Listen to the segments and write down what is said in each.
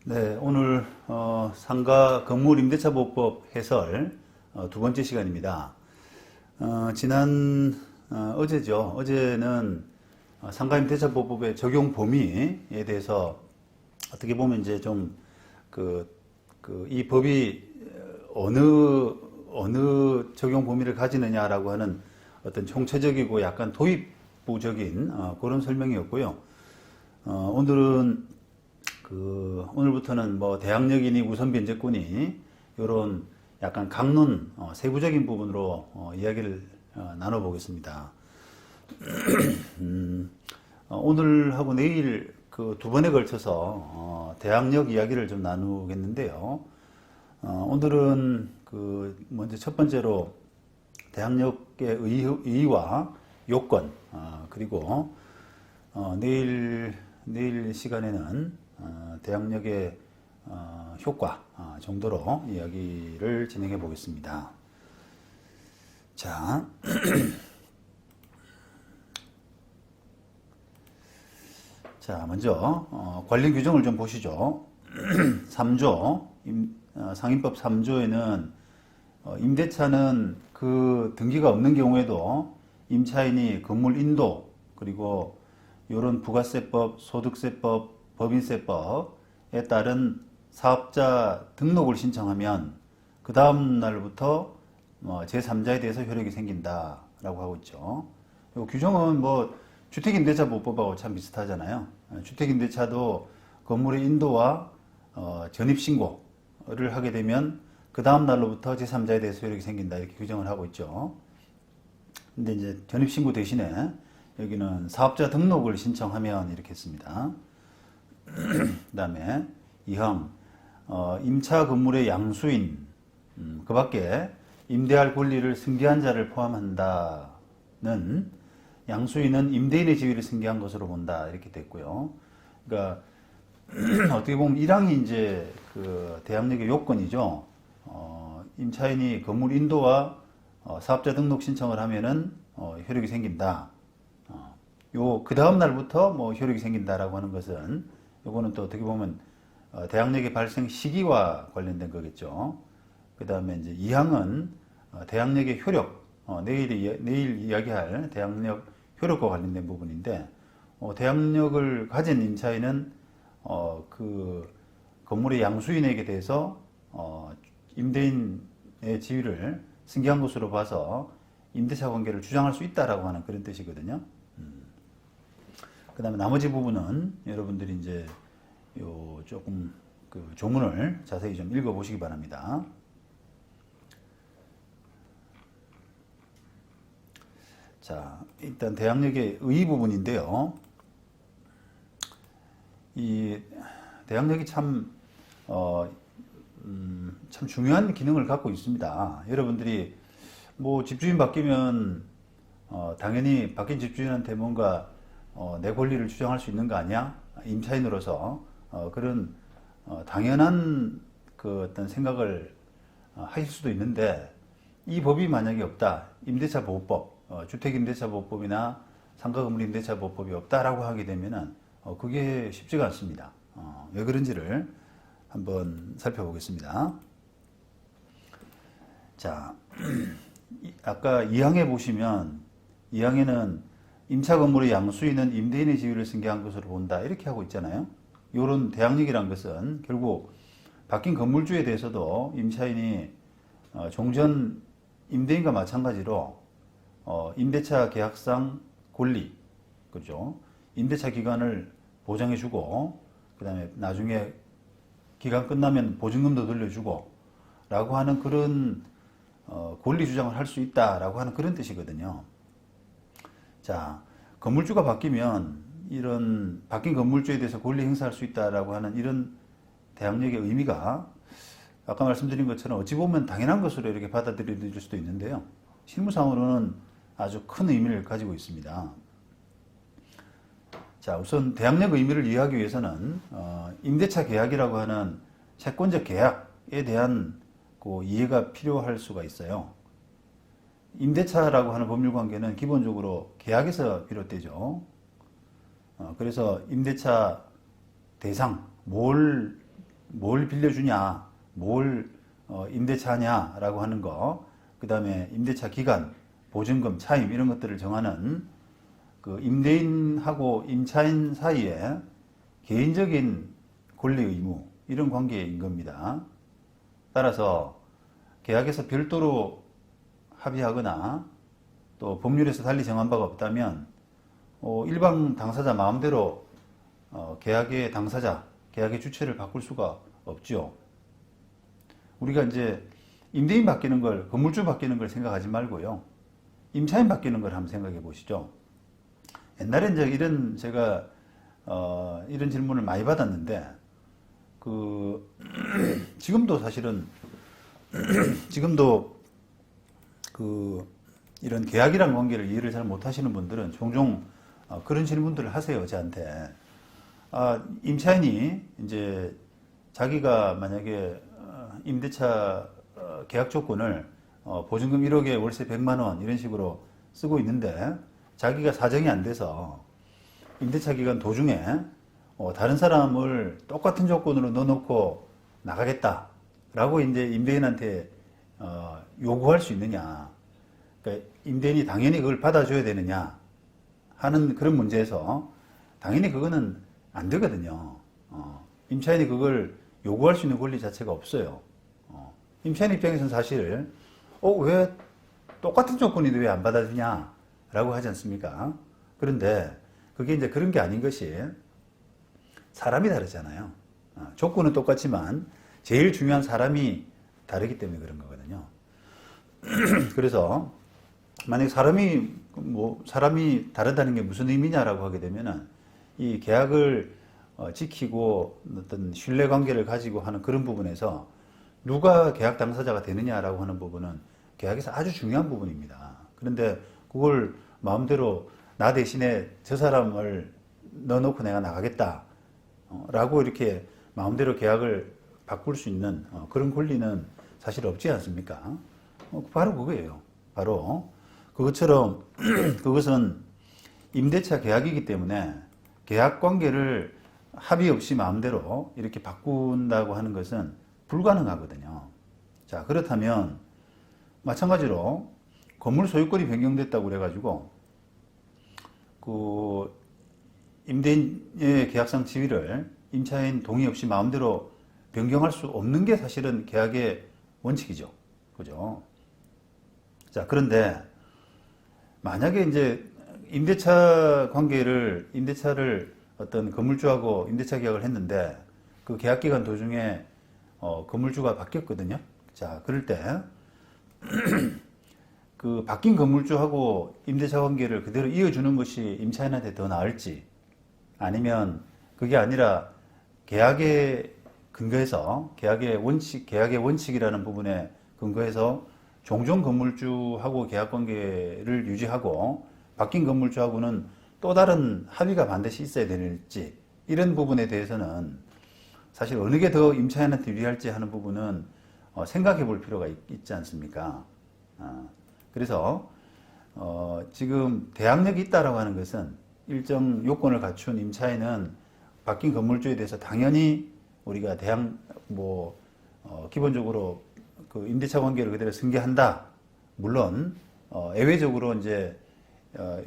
네, 오늘 상가 건물 임대차 보호법 해설 두 번째 시간입니다. 어제죠. 어제는 상가 임대차 보호법의 적용 범위에 대해서 어떻게 보면 이제 좀 이 법이 어느 적용 범위를 가지느냐라고 하는 어떤 총체적이고 약간 도입부적인 그런 설명이었고요. 오늘부터는 뭐 대항력이니 우선 변제권이 이런 약간 강론 세부적인 부분으로 이야기를 나눠보겠습니다. 오늘하고 내일 그 두 번에 걸쳐서 대항력 이야기를 좀 나누겠는데요. 오늘은 먼저 첫 번째로 대항력의 의의와 요건, 그리고 내일 시간에는 대항력의 효과 정도로 이야기를 진행해 보겠습니다. 자, 먼저 관련 규정을 좀 보시죠. 3조 상임법 3조에는 임대차는 그 등기가 없는 경우에도 임차인이 건물 인도 그리고 이런 부가세법, 소득세법, 법인세법에 따른 사업자 등록을 신청하면 그 다음 날부터 제3자에 대해서 효력이 생긴다라고 하고 있죠. 이 규정은 뭐 주택임대차보호법하고 참 비슷하잖아요. 주택임대차도 건물의 인도와 전입신고를 하게 되면 그 다음 날로부터 제3자에 대해서 효력이 생긴다 이렇게 규정을 하고 있죠. 근데 이제 전입신고 대신에 여기는 사업자 등록을 신청하면 이렇게 했습니다. 그 다음에 2항 임차 건물의 양수인 그 밖에 임대할 권리를 승계한 자를 포함한다는 양수인은 임대인의 지위를 승계한 것으로 본다 이렇게 됐고요. 그러니까 어떻게 보면 1항이 이제 그 대항력의 요건이죠. 임차인이 건물 인도와 사업자 등록 신청을 하면은 효력이 생긴다. 그 다음 날부터 뭐 효력이 생긴다라고 하는 것은 요거는 또 어떻게 보면 대항력의 발생 시기와 관련된 거겠죠. 그 다음에 이제 2항은 대항력의 효력, 내일 이야기할 대항력 효력과 관련된 부분인데, 대항력을 가진 임차인은 그 건물의 양수인에게 대해서 임대인의 지위를 승계한 것으로 봐서 임대차 관계를 주장할 수 있다라고 하는 그런 뜻이거든요. 그 다음에 나머지 부분은 여러분들이 이제 조금 그 조문을 자세히 좀 읽어보시기 바랍니다. 자, 일단 대항력의 의 부분인데요. 이 대항력이 참 중요한 기능을 갖고 있습니다. 여러분들이 뭐 집주인 바뀌면 당연히 바뀐 집주인한테 뭔가 내 권리를 주장할 수 있는 거 아니야? 임차인으로서 그런 당연한 그 어떤 생각을 하실 수도 있는데, 이 법이 만약에 없다, 임대차 보호법, 주택임대차보호법이나 상가건물임대차보호법이 없다라고 하게 되면은 그게 쉽지가 않습니다. 왜 그런지를 한번 살펴보겠습니다. 자, 아까 2항에 보시면 2항에는 임차 건물의 양수인은 임대인의 지위를 승계한 것으로 본다 이렇게 하고 있잖아요. 이런 대항력이란 것은 결국 바뀐 건물주에 대해서도 임차인이 종전 임대인과 마찬가지로 임대차 계약상 권리, 그죠? 임대차 기간을 보장해주고, 그 다음에 나중에 기간 끝나면 보증금도 돌려주고, 라고 하는 그런 권리 주장을 할 수 있다라고 하는 그런 뜻이거든요. 자, 건물주가 바뀌면 이런 바뀐 건물주에 대해서 권리 행사할 수 있다라고 하는 이런 대항력의 의미가 아까 말씀드린 것처럼 어찌 보면 당연한 것으로 이렇게 받아들여질 수도 있는데요. 실무상으로는 아주 큰 의미를 가지고 있습니다. 자, 우선 대항력 의미를 이해하기 위해서는 임대차 계약이라고 하는 채권적 계약에 대한 그 이해가 필요할 수가 있어요. 임대차라고 하는 법률관계는 기본적으로 계약에서 비롯되죠. 그래서 임대차 대상, 뭘 뭘 빌려주냐, 뭘 임대차냐라고 하는 거, 그 다음에 임대차 기간, 보증금, 차임 이런 것들을 정하는 그 임대인하고 임차인 사이에 개인적인 권리 의무 이런 관계인 겁니다. 따라서 계약에서 별도로 합의하거나 또 법률에서 달리 정한 바가 없다면 일방 당사자 마음대로 계약의 당사자, 계약의 주체를 바꿀 수가 없죠. 우리가 이제 임대인 바뀌는 걸, 건물주 바뀌는 걸 생각하지 말고요. 임차인 바뀌는 걸 한번 생각해 보시죠. 옛날에 이제 제가 이런 질문을 많이 받았는데, 지금도 사실은, 지금도 이런 계약이란 관계를 이해를 잘 못하시는 분들은 종종 그런 질문들을 하세요, 저한테. 임차인이 이제 자기가 만약에 임대차 계약 조건을 보증금 1억에 월세 100만 원 이런 식으로 쓰고 있는데 자기가 사정이 안 돼서 임대차 기간 도중에 다른 사람을 똑같은 조건으로 넣어놓고 나가겠다라고 이제 임대인한테 요구할 수 있느냐. 그러니까 임대인이 당연히 그걸 받아줘야 되느냐 하는 그런 문제에서 당연히 그거는 안 되거든요. 임차인이 그걸 요구할 수 있는 권리 자체가 없어요. 임차인 입장에서는 사실 왜 똑같은 조건인데 왜 안 받아주냐 라고 하지 않습니까? 그런데 그게 이제 그런 게 아닌 것이 사람이 다르잖아요. 조건은 똑같지만 제일 중요한 사람이 다르기 때문에 그런 거거든요. 그래서 만약에 사람이 다르다는 게 무슨 의미냐라고 하게 되면은 이 계약을 지키고 어떤 신뢰 관계를 가지고 하는 그런 부분에서 누가 계약 당사자가 되느냐라고 하는 부분은 계약에서 아주 중요한 부분입니다. 그런데 그걸 마음대로 나 대신에 저 사람을 넣어놓고 내가 나가겠다 라고 이렇게 마음대로 계약을 바꿀 수 있는 그런 권리는 사실 없지 않습니까? 바로 그거예요. 바로 그것처럼 그것은 임대차 계약이기 때문에 계약 관계를 합의 없이 마음대로 이렇게 바꾼다고 하는 것은 불가능하거든요. 자, 그렇다면 마찬가지로 건물 소유권이 변경됐다고 그래가지고 그 임대인의 계약상 지위를 임차인 동의 없이 마음대로 변경할 수 없는 게 사실은 계약의 원칙이죠. 그죠? 자, 그런데 만약에 이제 임대차를 어떤 건물주하고 임대차 계약을 했는데 그 계약 기간 도중에 건물주가 바뀌었거든요. 자, 그럴 때 그 바뀐 건물주하고 임대차 관계를 그대로 이어주는 것이 임차인한테 더 나을지 아니면 그게 아니라 계약의 근거에서 계약의 원칙이라는 부분에 근거해서 종종 건물주하고 계약 관계를 유지하고 바뀐 건물주하고는 또 다른 합의가 반드시 있어야 될지 이런 부분에 대해서는 사실 어느 게 더 임차인한테 유리할지 하는 부분은 생각해 볼 필요가 있지 않습니까? 그래서 지금 대항력이 있다라고 하는 것은 일정 요건을 갖춘 임차인은 바뀐 건물주에 대해서 당연히 우리가 기본적으로 그 임대차 관계를 그대로 승계한다. 물론 예외적으로 이제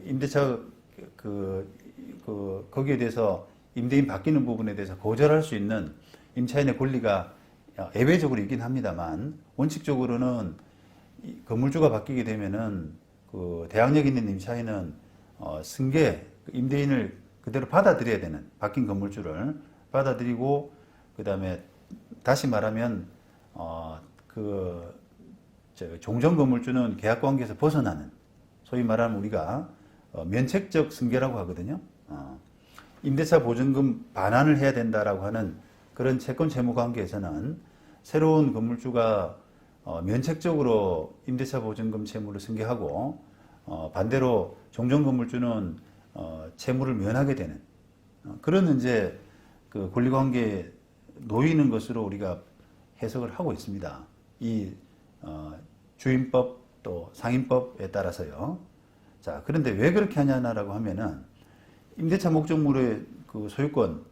임대차 거기에 대해서 임대인 바뀌는 부분에 대해서 거절할 수 있는 임차인의 권리가 예외적으로 있긴 합니다만 원칙적으로는 건물주가 바뀌게 되면은 그 대항력 있는 임차인은 임대인을 그대로 받아들여야 되는 바뀐 건물주를 받아들이고 그 다음에 다시 말하면 종전 건물주는 계약 관계에서 벗어나는 소위 말하면 우리가 면책적 승계라고 하거든요. 임대차 보증금 반환을 해야 된다라고 하는 그런 채권 채무 관계에서는 새로운 건물주가 면책적으로 임대차 보증금 채무를 승계하고 반대로 종전 건물주는 채무를 면하게 되는 그런 이제 그 권리 관계에 놓이는 것으로 우리가 해석을 하고 있습니다. 이 주임법 또 상임법에 따라서요. 자, 그런데 왜 그렇게 하냐라고 하면은 임대차 목적물의 그 소유권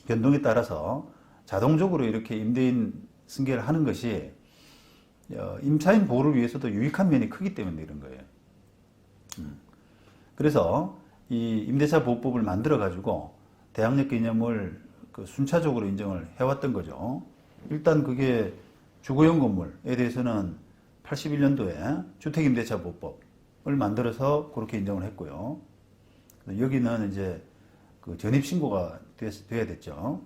변동에 따라서 자동적으로 이렇게 임대인 승계를 하는 것이 임차인 보호를 위해서도 유익한 면이 크기 때문에 이런 거예요. 그래서 이 임대차 보호법을 만들어 가지고 대항력 개념을 그 순차적으로 인정을 해왔던 거죠. 일단 그게 주거용 건물에 대해서는 81년도에 주택임대차 보호법을 만들어서 그렇게 인정을 했고요. 여기는 이제 그 전입신고가 돼야 됐죠.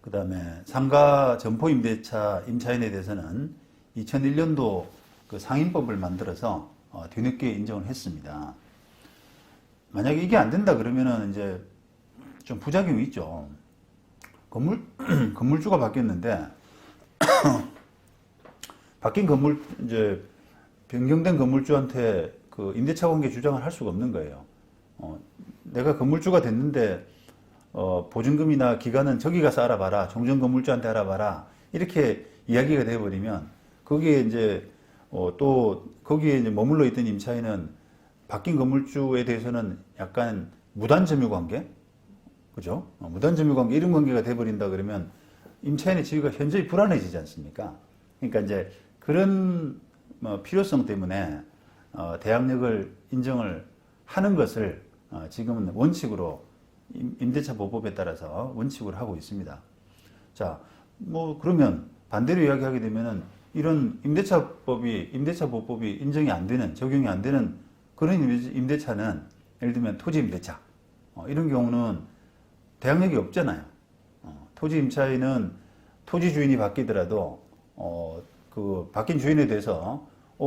그 다음에 상가 점포 임대차 임차인에 대해서는 2001년도 그 상인법을 만들어서 뒤늦게 인정을 했습니다. 만약에 이게 안 된다 그러면은 이제 좀 부작용이 있죠. 건물주가 바뀌었는데, 바뀐 이제 변경된 건물주한테 그 임대차 관계 주장을 할 수가 없는 거예요. 내가 건물주가 됐는데, 보증금이나 기간은 저기 가서 알아봐라. 종전 건물주한테 알아봐라. 이렇게 이야기가 돼버리면, 거기에 이제, 또, 거기에 이제 머물러 있던 임차인은 바뀐 건물주에 대해서는 약간 무단 점유 관계? 그죠? 무단 점유 관계, 이런 관계가 돼버린다 그러면 임차인의 지위가 현저히 불안해지지 않습니까? 그러니까 이제 그런 필요성 때문에 대항력을 인정을 하는 것을 지금은 원칙으로 임대차 보호법에 따라서 원칙으로 하고 있습니다. 자, 뭐 그러면 반대로 이야기하게 되면은 이런 임대차 보호법이 인정이 안 되는, 적용이 안 되는 그런 임대차는 예를 들면 토지 임대차 이런 경우는 대항력이 없잖아요. 토지 임차인은 토지 주인이 바뀌더라도 그 바뀐 주인에 대해서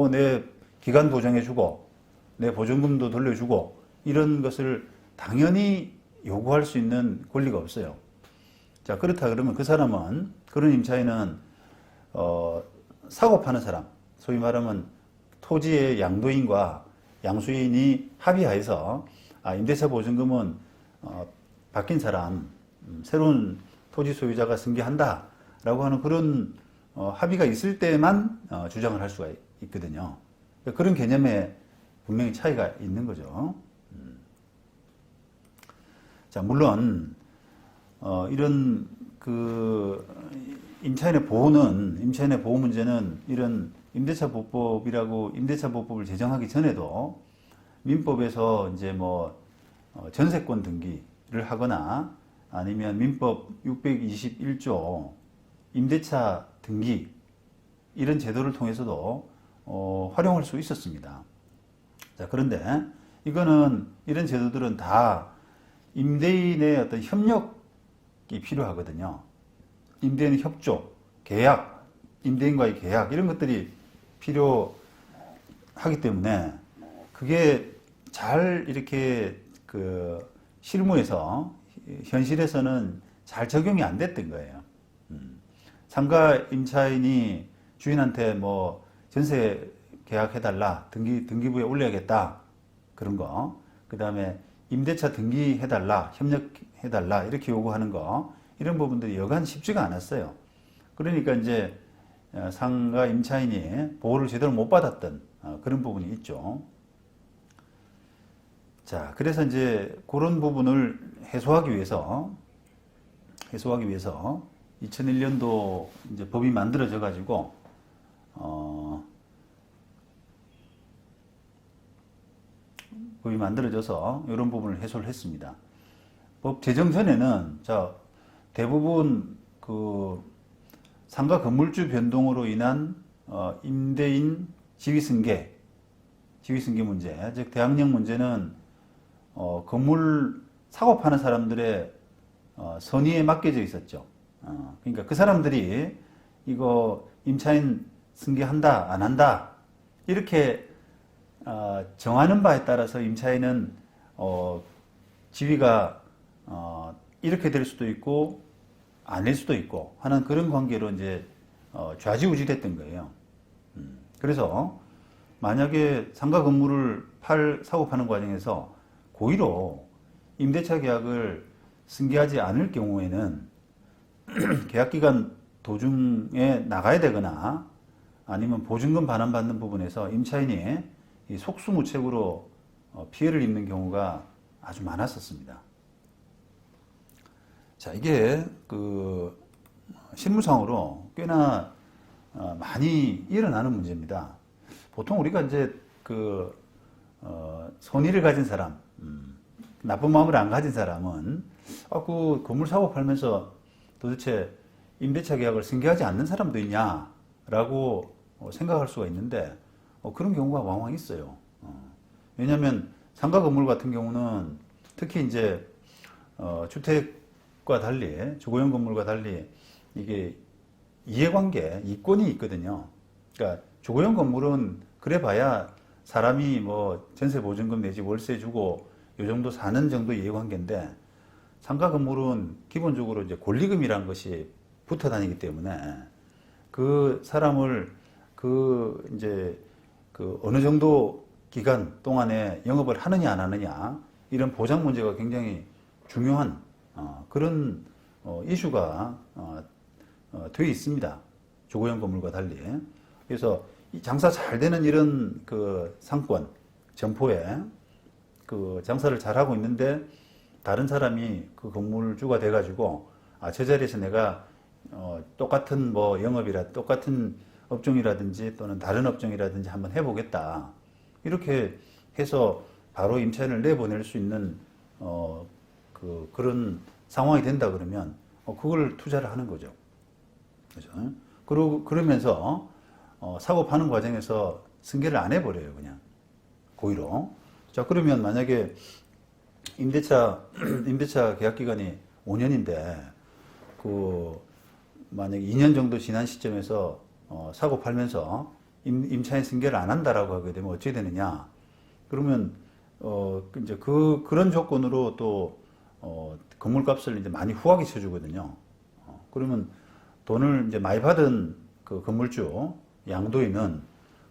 내 기간 보장해주고 내 보증금도 돌려주고 이런 것을 당연히 요구할 수 있는 권리가 없어요. 자, 그렇다 그러면 그 사람은, 그런 임차인은 사고 파는 사람, 소위 말하면 토지의 양도인과 양수인이 합의하여서 임대차 보증금은 바뀐 사람, 새로운 토지 소유자가 승계한다 라고 하는 그런 합의가 있을 때만 주장을 할 수가 있거든요. 그런 개념에 분명히 차이가 있는 거죠. 자, 물론 이런 그 임차인의 보호 문제는 이런 임대차 보호법을 제정하기 전에도 민법에서 이제 뭐 전세권 등기를 하거나 아니면 민법 621조 임대차 등기 이런 제도를 통해서도 활용할 수 있었습니다. 자, 그런데 이런 제도들은 다 임대인의 어떤 협력이 필요하거든요. 임대인 협조, 계약, 임대인과의 계약 이런 것들이 필요하기 때문에 그게 잘 이렇게 그 실무에서 현실에서는 잘 적용이 안 됐던 거예요. 상가 임차인이 주인한테 뭐 전세 계약해달라, 등기부에 올려야겠다 그런 거, 그 다음에 임대차 등기해달라, 협력해달라 이렇게 요구하는 거, 이런 부분들이 여간 쉽지가 않았어요. 그러니까 이제 상가 임차인이 보호를 제대로 못 받았던 그런 부분이 있죠. 자, 그래서 이제 그런 부분을 해소하기 위해서 2001년도 이제 법이 만들어져 가지고 법이 만들어져서 이런 부분을 해소를 했습니다. 법 제정 전에는 대부분 그 상가 건물주 변동으로 인한 임대인 지위승계 문제, 즉 대항력 문제는 건물 사고 파는 사람들의 선의에 맡겨져 있었죠. 그러니까 그 사람들이 이거 임차인 승계한다 안 한다 이렇게 정하는 바에 따라서 임차인은 지위가 이렇게 될 수도 있고 아닐 수도 있고 하는 그런 관계로 이제 좌지우지됐던 거예요. 그래서 만약에 상가 건물을 사고 파는 과정에서 고의로 임대차 계약을 승계하지 않을 경우에는 계약기간 도중에 나가야 되거나 아니면 보증금 반환받는 부분에서 임차인이 이 속수무책으로 피해를 입는 경우가 아주 많았었습니다. 자, 이게 그 실무상으로 꽤나 많이 일어나는 문제입니다. 보통 우리가 이제 그 선의를 가진 사람, 나쁜 마음을 안 가진 사람은 그 건물 사고 팔면서 도대체 임대차 계약을 승계하지 않는 사람도 있냐라고 생각할 수가 있는데 그런 경우가 왕왕 있어요. 왜냐하면 상가 건물 같은 경우는 특히 이제 주택과 달리 주거용 건물과 달리 이게 이해관계, 이권이 있거든요. 그러니까 주거용 건물은 그래봐야 사람이 뭐 전세보증금 내지 월세 주고 요 정도 사는 정도 이해관계인데 상가 건물은 기본적으로 이제 권리금이라는 것이 붙어 다니기 때문에 그 사람을 이제 어느 정도 기간 동안에 영업을 하느냐 안 하느냐 이런 보장 문제가 굉장히 중요한 그런 이슈가 되어 있습니다. 주거용 건물과 달리. 그래서 장사 잘 되는 이런 그 상권, 점포에 그 장사를 잘 하고 있는데 다른 사람이 그 건물주가 돼가지고 저 자리에서 내가 똑같은 뭐 똑같은 업종이라든지 또는 다른 업종이라든지 한번 해보겠다. 이렇게 해서 바로 임차인을 내보낼 수 있는 그런 상황이 된다 그러면 그걸 투자를 하는 거죠. 그죠? 그러면서 사고 파는 과정에서 승계를 안 해버려요, 그냥 고의로. 자, 그러면 만약에 임대차 계약 기간이 5년인데 만약에 2년 정도 지난 시점에서 사고 팔면서 임차인 승계를 안 한다라고 하게 되면 어떻게 되느냐? 그러면 이제 그런 조건으로 또 건물값을 이제 많이 후하게 쳐주거든요. 그러면 돈을 이제 많이 받은 그 건물주 양도인은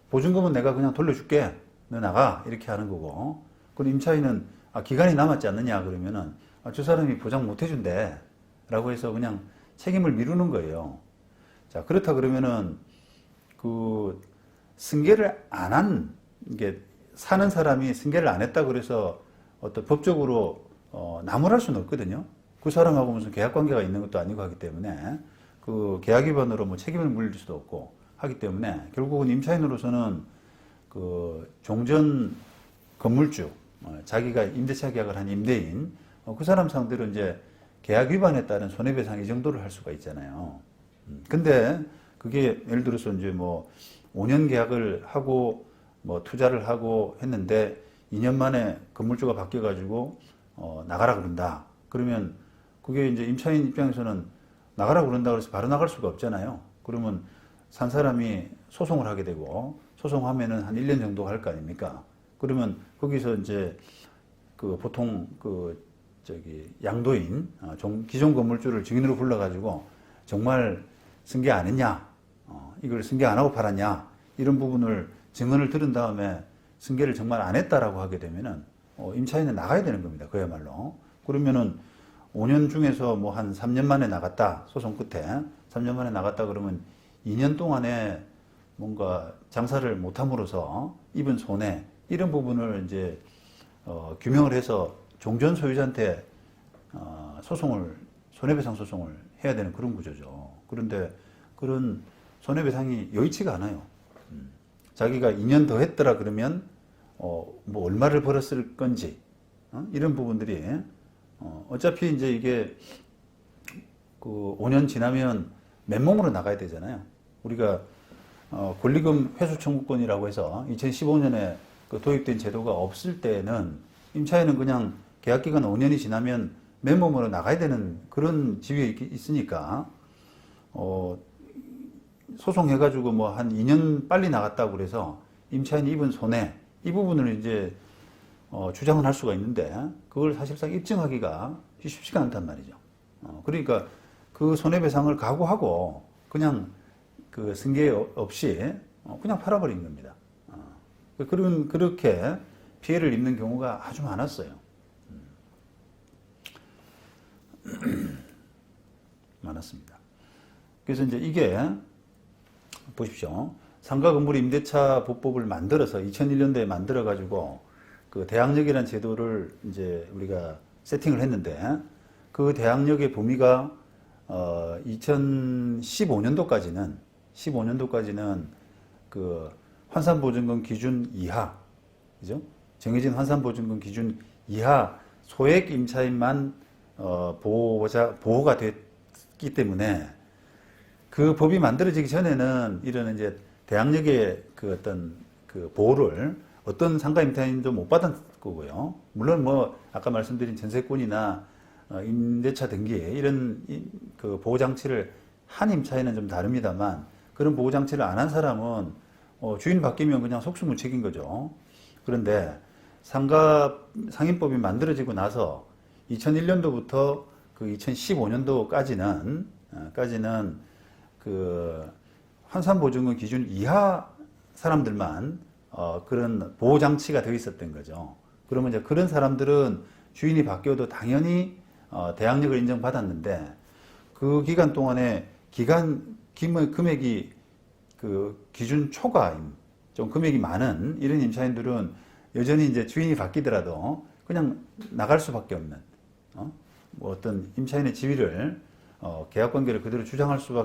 보증금은 내가 그냥 돌려줄게, 너 나가 이렇게 하는 거고, 그럼 임차인은 기간이 남았지 않느냐 그러면은 저 사람이 보장 못 해준대라고 해서 그냥 책임을 미루는 거예요. 자, 그렇다 그러면은 그 승계를 안 한 이게 사는 사람이 승계를 안 했다 그래서 어떤 법적으로 나무랄 수는 없거든요. 그 사람하고 무슨 계약 관계가 있는 것도 아니고 하기 때문에 그 계약 위반으로 뭐 책임을 물릴 수도 없고 하기 때문에 결국은 임차인으로서는 그 종전 건물주, 자기가 임대차 계약을 한 임대인, 그 사람 상대로 이제 계약 위반에 따른 손해배상 이 정도를 할 수가 있잖아요. 근데 그게 예를 들어서 이제 뭐 5년 계약을 하고 뭐 투자를 하고 했는데 2년 만에 건물주가 바뀌어가지고 나가라 그런다. 그러면 그게 이제 임차인 입장에서는 나가라 그런다 그래서 바로 나갈 수가 없잖아요. 그러면 산 사람이 소송을 하게 되고 소송하면은 한 1년 정도 할 거 아닙니까? 그러면 거기서 이제 그 보통 양도인, 기존 건물주를 증인으로 불러가지고 정말 승계 안 했냐? 이걸 승계 안 하고 팔았냐? 이런 부분을 증언을 들은 다음에 승계를 정말 안 했다라고 하게 되면은 임차인은 나가야 되는 겁니다. 그야말로. 그러면은 5년 중에서 뭐 한 3년 만에 나갔다. 소송 끝에 3년 만에 나갔다 그러면 2년 동안에 뭔가 장사를 못함으로써 입은 손해 이런 부분을 이제 규명을 해서 종전 소유자한테 손해배상 소송을 해야 되는 그런 구조죠. 그런데 그런 손해배상이 여의치가 않아요. 자기가 2년 더 했더라 그러면 뭐 얼마를 벌었을 건지 이런 부분들이 어차피 이제 이게 그 5년 지나면 맨몸으로 나가야 되잖아요. 우리가 권리금 회수 청구권이라고 해서 2015년에 그 도입된 제도가 없을 때는 임차인은 그냥 계약 기간 5년이 지나면 맨몸으로 나가야 되는 그런 지위에 있으니까 소송해가지고 뭐 한 2년 빨리 나갔다고 그래서 임차인이 입은 손해 이 부분을 이제 주장을 할 수가 있는데 그걸 사실상 입증하기가 쉽지가 않단 말이죠. 그러니까 그 손해배상을 각오하고 그냥 그 승계 없이 그냥 팔아버린 겁니다. 그렇게 피해를 입는 경우가 아주 많았어요. 많았습니다. 그래서 이제 이게 보십시오. 상가 건물 임대차 보법을 만들어서 2001년도에 만들어 가지고 그 대항력이라는 제도를 이제 우리가 세팅을 했는데 그 대항력의 범위가 2015년도까지는 그 환산보증금 기준 이하, 그죠? 정해진 환산보증금 기준 이하 소액 임차인만 보호가 됐기 때문에 그 법이 만들어지기 전에는 이런 이제 대항력의 그 어떤 그 보호를 어떤 상가 임차인도 못 받은 거고요. 물론 뭐 아까 말씀드린 전세권이나 임대차 등기 이런 그 보호 장치를 한 임차인은 좀 다릅니다만 그런 보호 장치를 안 한 사람은 주인 바뀌면 그냥 속수무책인 거죠. 그런데 상인법이 만들어지고 나서 2001년도부터 그 2015년도까지는 그 환산보증금 기준 이하 사람들만 그런 보호 장치가 되어 있었던 거죠. 그러면 이제 그런 사람들은 주인이 바뀌어도 당연히 대항력을 인정받았는데 그 기간 동안에 금액이 그 기준 초과인 좀 금액이 많은 이런 임차인들은 여전히 이제 주인이 바뀌더라도 그냥 나갈 수밖에 없는 뭐 어떤 임차인의 지위를 계약 관계를 그대로 주장할 수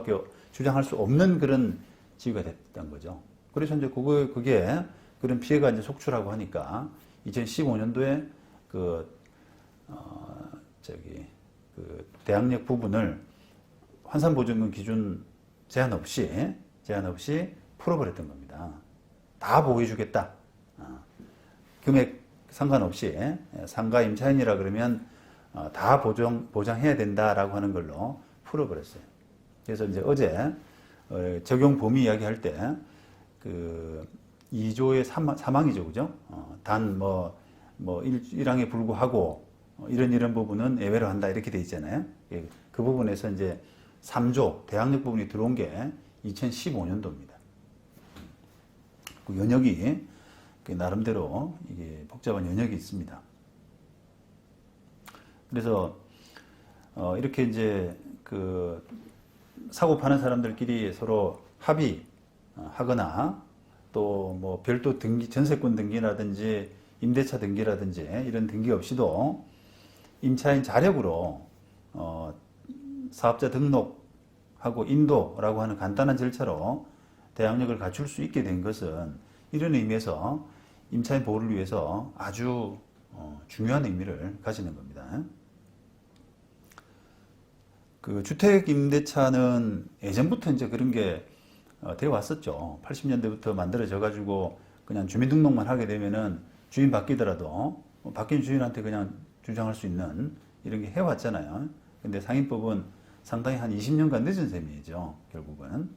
없는 그런 지위가 됐던 거죠. 그래서 이제 그게 그런 피해가 이제 속출하고 하니까 2015년도에 그 대항력 부분을 환산보증금 기준 제한 없이 풀어버렸던 겁니다. 다 보호해주겠다. 금액 상관없이 상가 임차인이라 그러면 다 보장해야 된다라고 하는 걸로 풀어버렸어요. 그래서 이제 어제 적용 범위 이야기할 때 그 2조의 사망이죠, 그죠? 단 일항에 불구하고 이런 부분은 예외로 한다 이렇게 돼 있잖아요. 그 부분에서 이제 3조 대항력 부분이 들어온 게 2015년도입니다. 그 연역이 나름대로 이게 복잡한 연역이 있습니다. 그래서 이렇게 이제 그 사고 파는 사람들끼리 서로 합의하거나 또 뭐 별도 등기, 전세권 등기라든지 임대차 등기라든지 이런 등기 없이도 임차인 자력으로 사업자 등록하고 인도라고 하는 간단한 절차로 대항력을 갖출 수 있게 된 것은 이런 의미에서 임차인 보호를 위해서 아주 중요한 의미를 가지는 겁니다. 그 주택 임대차는 예전부터 이제 그런 게 되어 왔었죠. 80년대부터 만들어져 가지고 그냥 주민등록만 하게 되면은 주인 바뀌더라도 바뀐 주인한테 그냥 주장할 수 있는 이런 게 해왔잖아요. 근데 상인법은 상당히 한 20년간 늦은 셈이죠, 결국은.